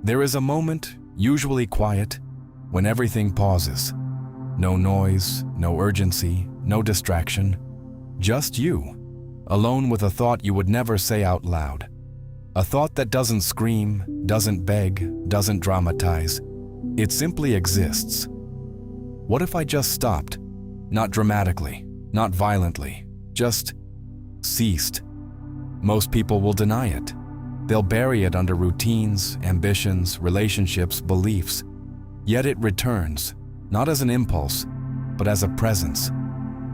There is a moment, usually quiet, when everything pauses. No noise, no urgency, no distraction. Just you, alone with a thought you would never say out loud. A thought that doesn't scream, doesn't beg, doesn't dramatize. It simply exists. What if I just stopped? Not dramatically, not violently, just ceased. Most people will deny it. They'll bury it under routines, ambitions, relationships, beliefs. Yet it returns, not as an impulse, but as a presence.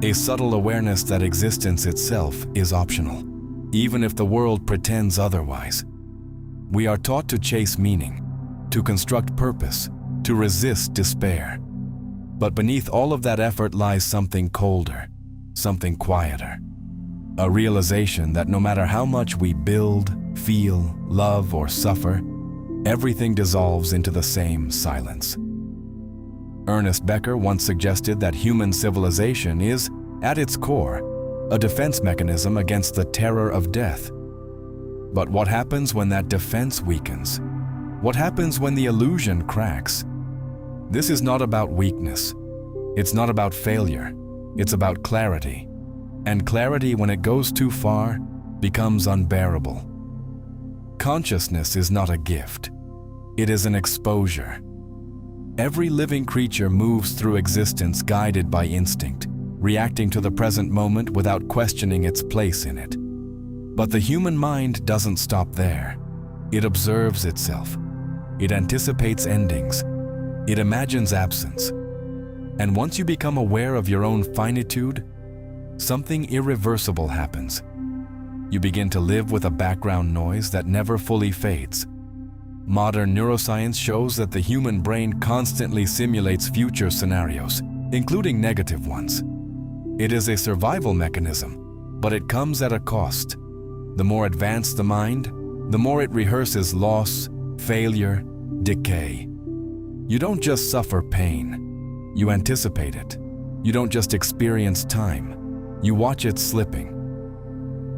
A subtle awareness that existence itself is optional, even if the world pretends otherwise. We are taught to chase meaning, to construct purpose, to resist despair. But beneath all of that effort lies something colder, something quieter. A realization that no matter how much we build, feel, love, or suffer, everything dissolves into the same silence. Ernest Becker once suggested that human civilization is, at its core, a defense mechanism against the terror of death. But what happens when that defense weakens? What happens when the illusion cracks? This is not about weakness. It's not about failure. It's about clarity. And clarity, when it goes too far, becomes unbearable. Consciousness is not a gift. It is an exposure. Every living creature moves through existence guided by instinct, reacting to the present moment without questioning its place in it. But the human mind doesn't stop there. It observes itself. It anticipates endings. It imagines absence. And once you become aware of your own finitude, something irreversible happens. You begin to live with a background noise that never fully fades. Modern neuroscience shows that the human brain constantly simulates future scenarios, including negative ones. It is a survival mechanism, but it comes at a cost. The more advanced the mind, the more it rehearses loss, failure, decay. You don't just suffer pain, you anticipate it. You don't just experience time, you watch it slipping.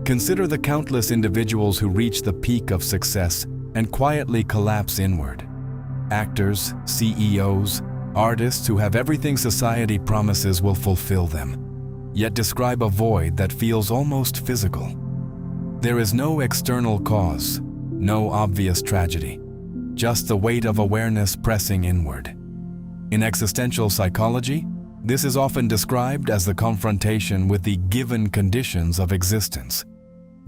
Consider the countless individuals who reach the peak of success and quietly collapse inward. Actors, CEOs, artists who have everything society promises will fulfill them, yet describe a void that feels almost physical. There is no external cause, no obvious tragedy, just the weight of awareness pressing inward. In existential psychology, this is often described as the confrontation with the given conditions of existence: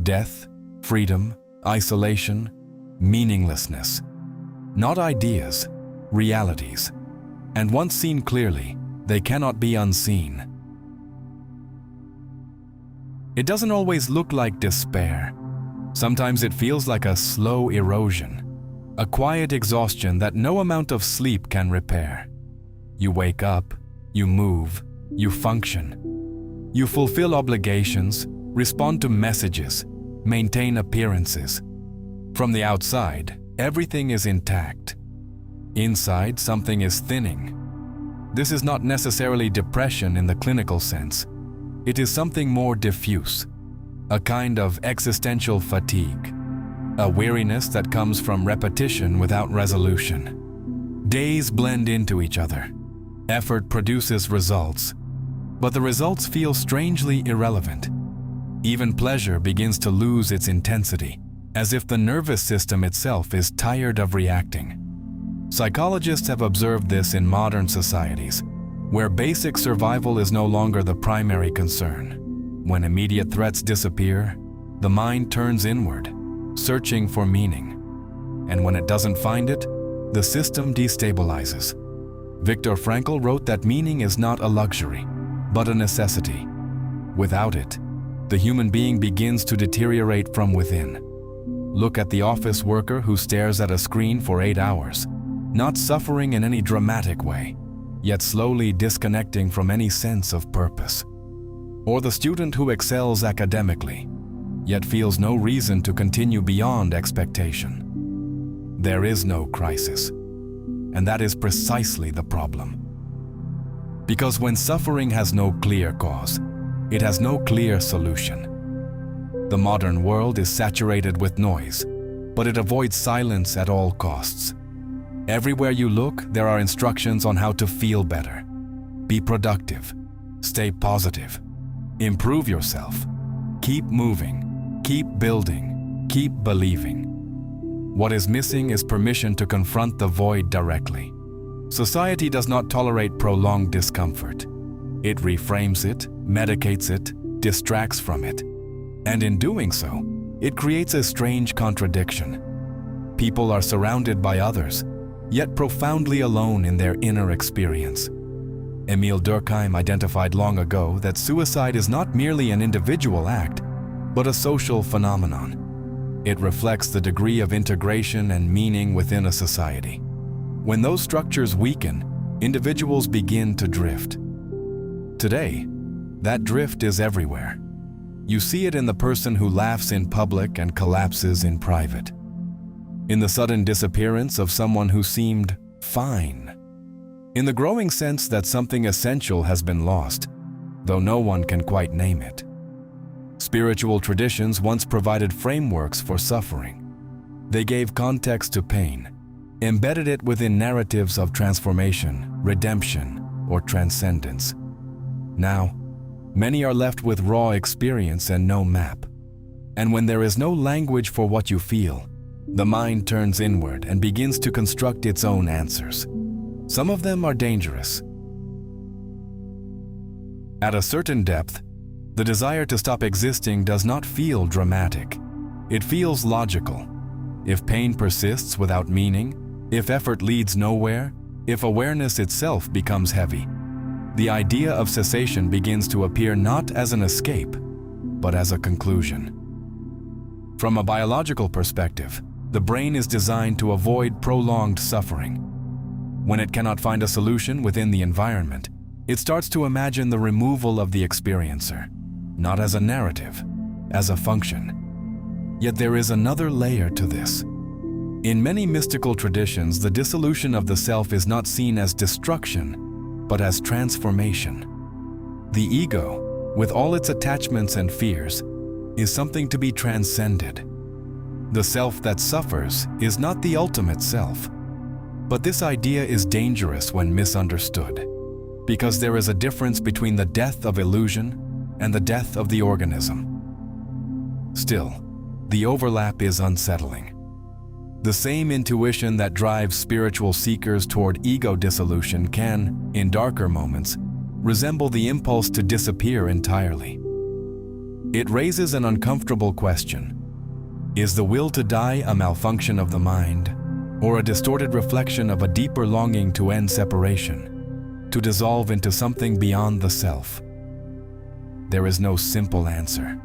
death, freedom, isolation, meaninglessness. Not ideas, realities. And once seen clearly, they cannot be unseen. It doesn't always look like despair. Sometimes it feels like a slow erosion, a quiet exhaustion that no amount of sleep can repair. You wake up, you move, you function. You fulfill obligations, respond to messages, maintain appearances. From the outside, everything is intact. Inside, something is thinning. This is not necessarily depression in the clinical sense. It is something more diffuse, a kind of existential fatigue, a weariness that comes from repetition without resolution. Days blend into each other. Effort produces results, but the results feel strangely irrelevant. Even pleasure begins to lose its intensity, as if the nervous system itself is tired of reacting. Psychologists have observed this in modern societies, where basic survival is no longer the primary concern. When immediate threats disappear, the mind turns inward, searching for meaning. And when it doesn't find it, the system destabilizes. Viktor Frankl wrote that meaning is not a luxury, but a necessity. Without it, the human being begins to deteriorate from within. Look at the office worker who stares at a screen for 8 hours, not suffering in any dramatic way, yet slowly disconnecting from any sense of purpose. Or the student who excels academically, yet feels no reason to continue beyond expectation. There is no crisis, and that is precisely the problem. Because when suffering has no clear cause, it has no clear solution. The modern world is saturated with noise, but it avoids silence at all costs. Everywhere you look, there are instructions on how to feel better. Be productive. Stay positive. Improve yourself. Keep moving. Keep building. Keep believing. What is missing is permission to confront the void directly. Society does not tolerate prolonged discomfort. It reframes it, medicates it, distracts from it. And in doing so, it creates a strange contradiction. People are surrounded by others, yet profoundly alone in their inner experience. Emil Durkheim identified long ago that suicide is not merely an individual act, but a social phenomenon. It reflects the degree of integration and meaning within a society. When those structures weaken, individuals begin to drift. Today, that drift is everywhere. You see it in the person who laughs in public and collapses in private. In the sudden disappearance of someone who seemed fine. In the growing sense that something essential has been lost, though no one can quite name it. Spiritual traditions once provided frameworks for suffering. They gave context to pain, embedded it within narratives of transformation, redemption, or transcendence. Now, many are left with raw experience and no map. And when there is no language for what you feel, the mind turns inward and begins to construct its own answers. Some of them are dangerous. At a certain depth, the desire to stop existing does not feel dramatic. It feels logical. If pain persists without meaning, if effort leads nowhere, if awareness itself becomes heavy, the idea of cessation begins to appear not as an escape, but as a conclusion. From a biological perspective, the brain is designed to avoid prolonged suffering. When it cannot find a solution within the environment, it starts to imagine the removal of the experiencer, not as a narrative, as a function. Yet there is another layer to this. In many mystical traditions, the dissolution of the self is not seen as destruction, but as transformation. The ego, with all its attachments and fears, is something to be transcended. The self that suffers is not the ultimate self. But this idea is dangerous when misunderstood, because there is a difference between the death of illusion and the death of the organism. Still, the overlap is unsettling. The same intuition that drives spiritual seekers toward ego dissolution can, in darker moments, resemble the impulse to disappear entirely. It raises an uncomfortable question. Is the will to die a malfunction of the mind, or a distorted reflection of a deeper longing to end separation, to dissolve into something beyond the self? There is no simple answer,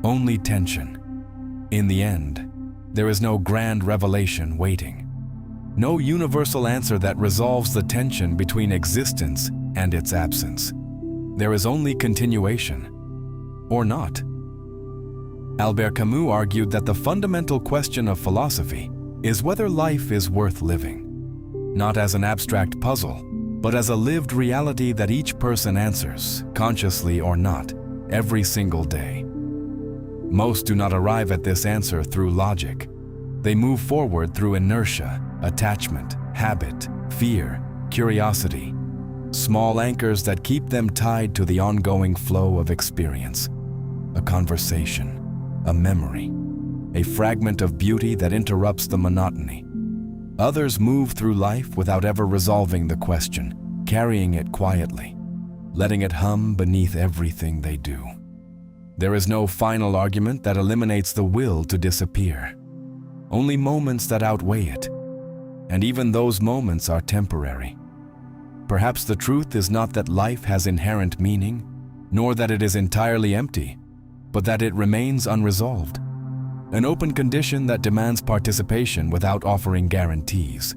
only tension. In the end, there is no grand revelation waiting, no universal answer that resolves the tension between existence and its absence. There is only continuation, or not. Albert Camus argued that the fundamental question of philosophy is whether life is worth living, not as an abstract puzzle, but as a lived reality that each person answers, consciously or not, every single day. Most do not arrive at this answer through logic. They move forward through inertia, attachment, habit, fear, curiosity, small anchors that keep them tied to the ongoing flow of experience. A conversation, a memory, a fragment of beauty that interrupts the monotony. Others move through life without ever resolving the question, carrying it quietly, letting it hum beneath everything they do. There is no final argument that eliminates the will to disappear, only moments that outweigh it, and even those moments are temporary. Perhaps the truth is not that life has inherent meaning, nor that it is entirely empty, but that it remains unresolved. An open condition that demands participation without offering guarantees.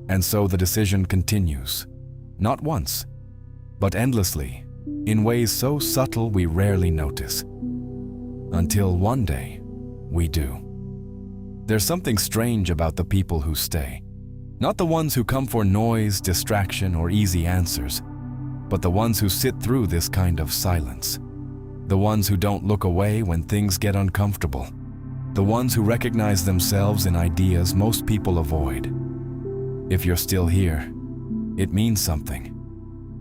And so the decision continues, not once, but endlessly, in ways so subtle we rarely notice. Until one day, we do. There's something strange about the people who stay. Not the ones who come for noise, distraction, or easy answers, but the ones who sit through this kind of silence. The ones who don't look away when things get uncomfortable. The ones who recognize themselves in ideas most people avoid. If you're still here, it means something.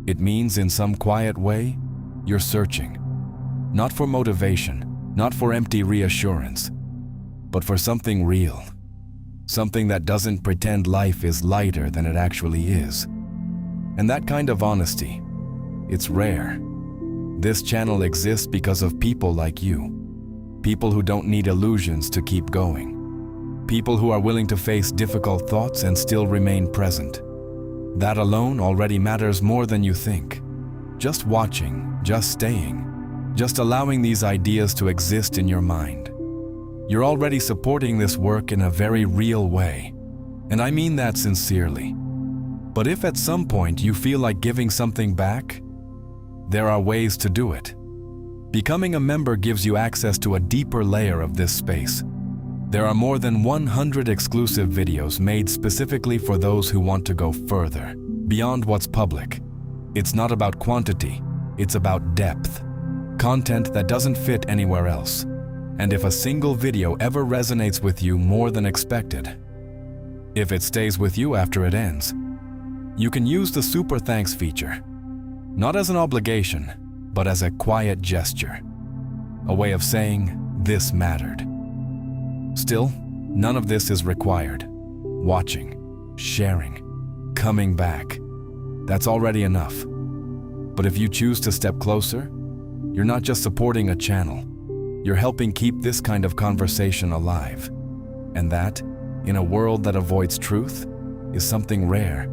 It means in some quiet way, you're searching. Not for motivation, not for empty reassurance, but for something real. Something that doesn't pretend life is lighter than it actually is. And that kind of honesty, it's rare. This channel exists because of people like you. People who don't need illusions to keep going. People who are willing to face difficult thoughts and still remain present. That alone already matters more than you think. Just watching, just staying, just allowing these ideas to exist in your mind. You're already supporting this work in a very real way, and I mean that sincerely. But if at some point you feel like giving something back, there are ways to do it. Becoming a member gives you access to a deeper layer of this space. There are more than 100 exclusive videos made specifically for those who want to go further, beyond what's public. It's not about quantity, it's about depth. Content that doesn't fit anywhere else. And if a single video ever resonates with you more than expected, if it stays with you after it ends, you can use the Super Thanks feature. Not as an obligation, but as a quiet gesture. A way of saying, this mattered. Still, none of this is required. Watching, sharing, coming back. That's already enough. But if you choose to step closer, you're not just supporting a channel. You're helping keep this kind of conversation alive. And that, in a world that avoids truth, is something rare